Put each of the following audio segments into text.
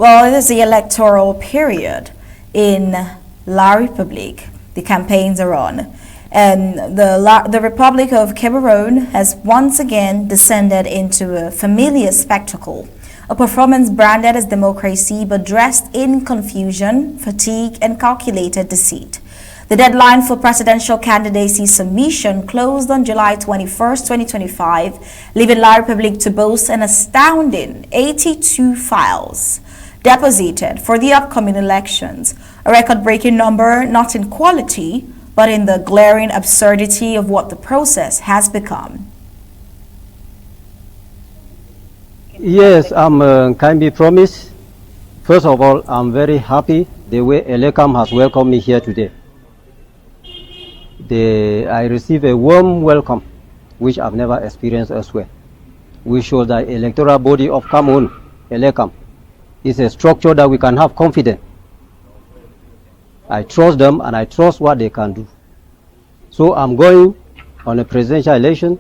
Well, it is the electoral period in La République. The campaigns are on. And the Republic of Cameroon has once again descended into a familiar spectacle, a performance branded as democracy but dressed in confusion, fatigue, and calculated deceit. The deadline for presidential candidacy submission closed on July 21st, 2025, leaving La République to boast an astounding 82 files deposited for the upcoming elections, a record-breaking number not in quality, but in the glaring absurdity of what the process has become. Yes, can be promised. First of all, I'm very happy the way Elecam has welcomed me here today. I received a warm welcome, which I've never experienced elsewhere. We show the electoral body of Cameroon, Elecam, is a structure that we can have confidence. I trust them and I trust what they can do. So I'm going on a presidential election.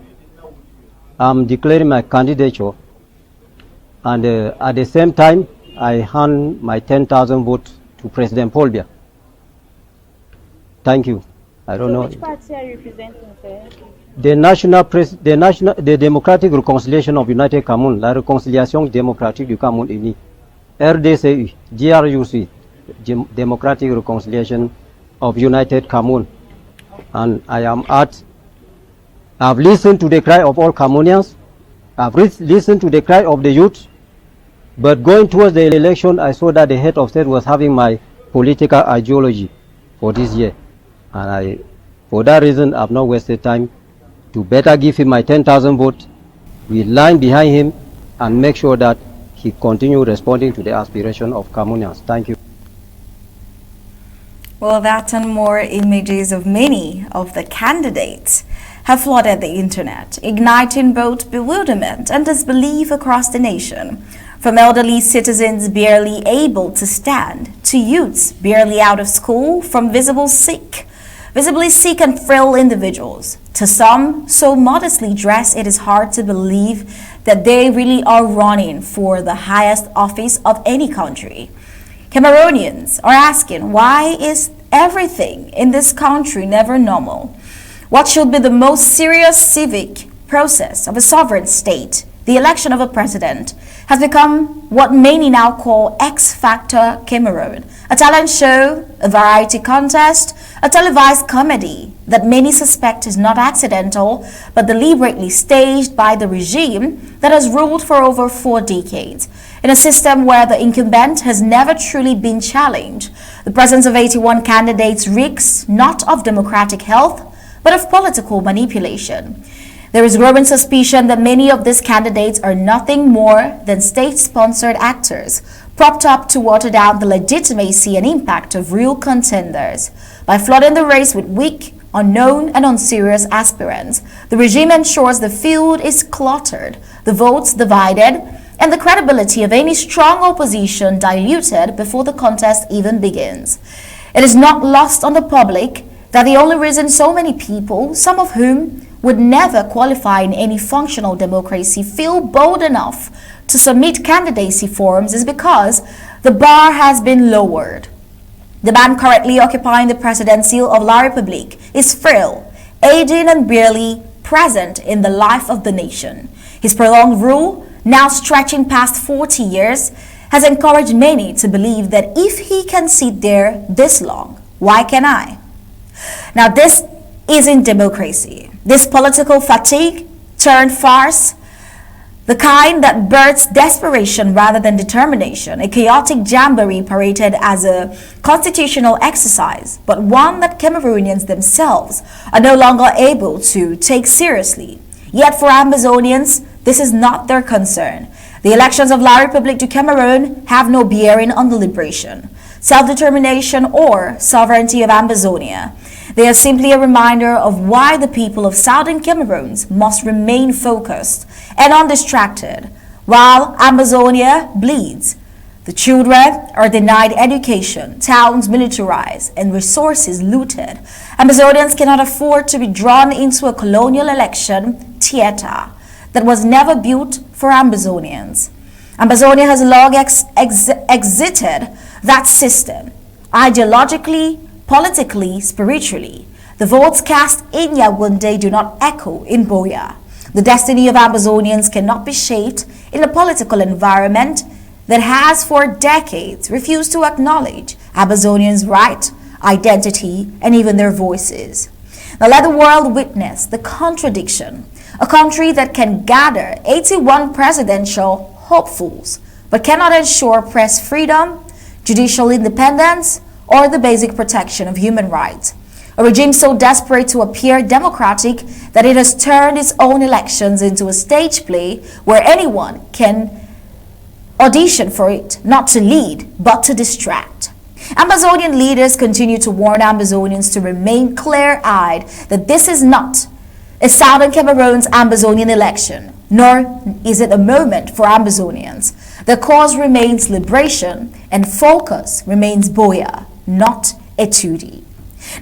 I'm declaring my candidature, and at the same time I hand my 10,000 votes to President Paul Biya. Thank you. I don't know. Which party are you representing, sir? The Democratic Reconciliation of United Cameroon, la Réconciliation démocratique du Cameroun uni, RDCU, DRUC, Democratic Reconciliation of United Cameroon. And I've listened to the cry of all Cameroonians. I've listened to the cry of the youth. But going towards the election, I saw that the head of state was having my political ideology for this year. And for that reason, I've not wasted time to better give him my 10,000 votes. We line behind him and make sure that he continue responding to the aspiration of Cameroonians. Thank you. Well, that and more images of many of the candidates have flooded the internet, igniting both bewilderment and disbelief across the nation. From elderly citizens barely able to stand, to youths barely out of school, from visibly sick and frail individuals, to some so modestly dressed it is hard to believe that they really are running for the highest office of any country. Cameroonians are asking, why is everything in this country never normal? What should be the most serious civic process of a sovereign state, the election of a president, has become what many now call X Factor Cameroon, a talent show, a variety contest, a televised comedy that many suspect is not accidental but deliberately staged by the regime that has ruled for over 4 decades. In a system where the incumbent has never truly been challenged, the presence of 81 candidates reeks not of democratic health, but of political manipulation. There is growing suspicion that many of these candidates are nothing more than state-sponsored actors, propped up to water down the legitimacy and impact of real contenders. By flooding the race with weak, unknown, and unserious aspirants, the regime ensures the field is cluttered, the votes divided, and the credibility of any strong opposition diluted before the contest even begins. It is not lost on the public that the only reason so many people, some of whom would never qualify in any functional democracy, feel bold enough to submit candidacy forms is because the bar has been lowered. The man currently occupying the presidency of La République is frail, aging, and barely present in the life of the nation. His prolonged rule, now stretching past 40 years, has encouraged many to believe that if he can sit there this long, why can I? Now, this isn't democracy. This political fatigue turned farce, the kind that births desperation rather than determination, a chaotic jamboree paraded as a constitutional exercise, but one that Cameroonians themselves are no longer able to take seriously. Yet for Ambazonians, this is not their concern. The elections of La République du Cameroon have no bearing on the liberation, self-determination, or sovereignty of Ambazonia. They are simply a reminder of why the people of Southern Cameroons must remain focused and undistracted while Ambazonia bleeds. The children are denied education, towns militarized, and resources looted. Ambazonians cannot afford to be drawn into a colonial election theater that was never built for Ambazonians. Ambazonia has long exited that system, ideologically, politically, spiritually. The votes cast in Yaoundé do not echo in Buea. The destiny of Ambazonians cannot be shaped in a political environment that has for decades refused to acknowledge Ambazonians' right, identity, and even their voices. Now let the world witness the contradiction. A country that can gather 81 presidential hopefuls but cannot ensure press freedom, judicial independence, or the basic protection of human rights. A regime so desperate to appear democratic that it has turned its own elections into a stage play where anyone can audition for it, not to lead, but to distract. Ambazonian leaders continue to warn Ambazonians to remain clear-eyed that this is not a Southern Cameroon's Ambazonian election, nor is it a moment for Ambazonians. The cause remains liberation and focus remains Buea, not Etudi.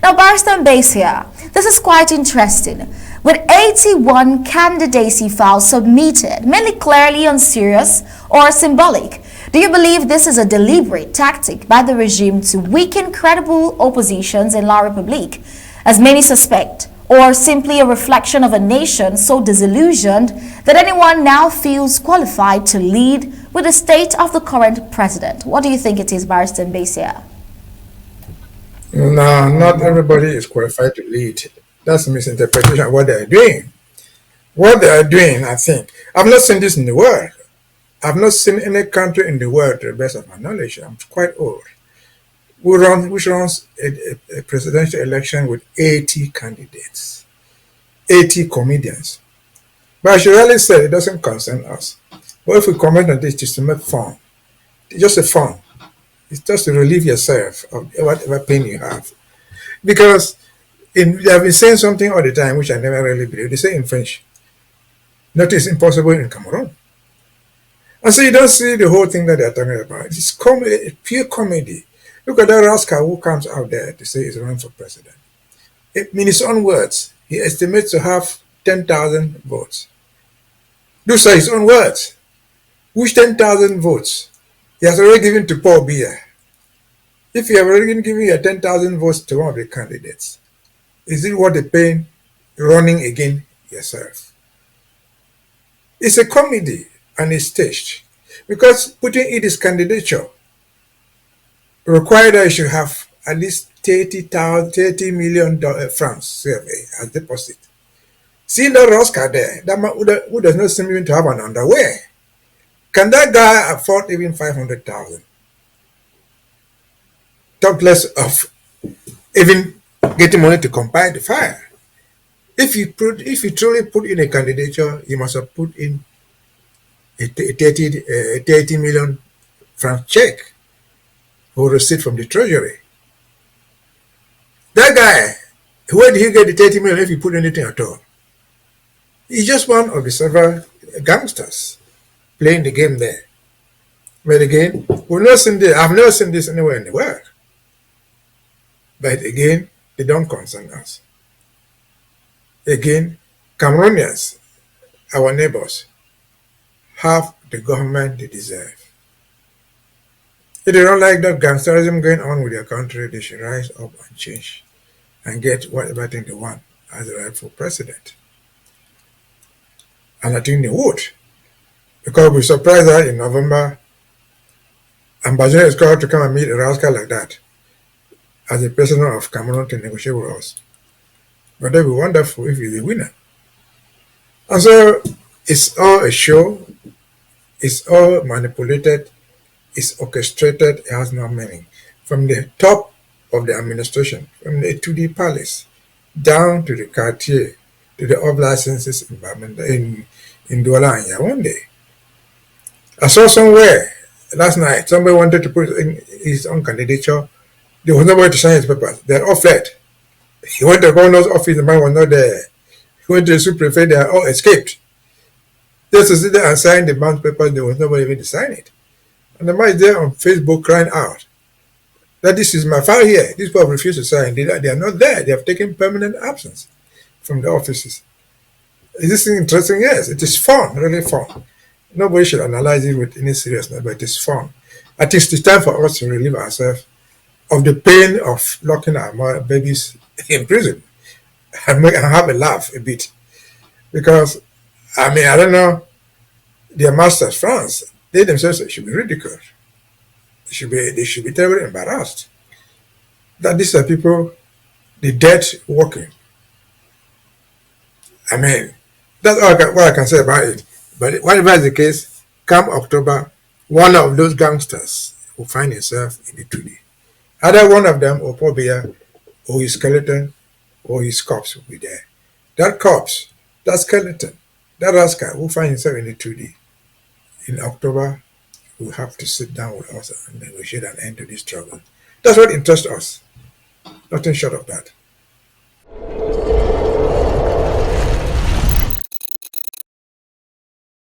Now, Barrister Mbeseha, this is quite interesting. With 81 candidacy files submitted, mainly clearly unserious or symbolic, do you believe this is a deliberate tactic by the regime to weaken credible oppositions in La République, as many suspect, or simply a reflection of a nation so disillusioned that anyone now feels qualified to lead with the state of the current president? What do you think it is, Barrister Mbeseha? No, not everybody is qualified to lead. That's a misinterpretation of what they are doing. What they are doing, I think, I've not seen this in the world. I've not seen any country in the world, to the best of my knowledge. I'm quite old, which runs a presidential election with 80 candidates, 80 comedians. But I should really say it doesn't concern us. But if we comment on this, just to make fun, just a fun. It's just to relieve yourself of whatever pain you have. Because they have been saying something all the time, which I never really believe. They say in French, nothing is impossible in Cameroon. And so you don't see the whole thing that they're talking about. It's comedy, pure comedy. Look at that rascal who comes out there to say he's running for president. In his own words, he estimates to have 10,000 votes. Those are his own words. Which 10,000 votes? He has already given to Paul Biya. If you have already given your 10,000 votes to one of the candidates, is it worth the pain running again yourself? It's a comedy and it's staged. Because putting in his candidature required that you should have at least $30 million francs CFA as deposit. Seeing that rascal there, that man who does not seem even to have an underwear, can that guy afford even 500,000? Talk less of even getting money to combine the fire. If you truly put in a candidature, you must have put in a 30 million franc check or receipt from the treasury. That guy, where did he get the 30 million if he put anything at all? He's just one of the several gangsters playing the game there. But again, we've not seen this. I've never seen this anywhere in the world. But again, they don't concern us. Again, Cameroonians, our neighbors, have the government they deserve. If they don't like that gangsterism going on with their country, they should rise up and change and get whatever thing they want as the rightful president. And I think they would. Because we're surprised that in November, Ambassador is called to come and meet a rascal like that as the president of Cameroon to negotiate with us. But that would be wonderful if he's the winner. And so it's all a show, it's all manipulated, it's orchestrated, it has no meaning. From the top of the administration, from the Etudi Palace, down to the Cartier, to the off-licenses in Douala and Yaoundé. I saw somewhere last night, somebody wanted to put in his own candidature. There was nobody to sign his papers. They're all fled. He went to the governor's office, the man was not there. He went to the sous-prefect, they are all escaped. Just to sit there and sign the man's papers, there was nobody even to sign it. And the man is there on Facebook crying out that this is my file here. These people refuse to sign. They are not there. They have taken permanent absence from the offices. Is this interesting? Yes, it is fun, really fun. Nobody should analyze it with any seriousness, but it's fun. I think it's time for us to relieve ourselves of the pain of locking our babies in prison and have a laugh a bit. Because, I mean, I don't know, their masters, France, they themselves should be ridiculed. They should be terribly embarrassed that these are people, the dead working. I mean, that's what I can say about it. But whatever is the case, come October, one of those gangsters will find himself in the 2D. Either one of them, or probably, or his skeleton, or his corpse will be there. That corpse, that skeleton, that rascal will find himself in the 2D. In October, we'll have to sit down with us and negotiate an end to this struggle. That's what interests us. Nothing short of that.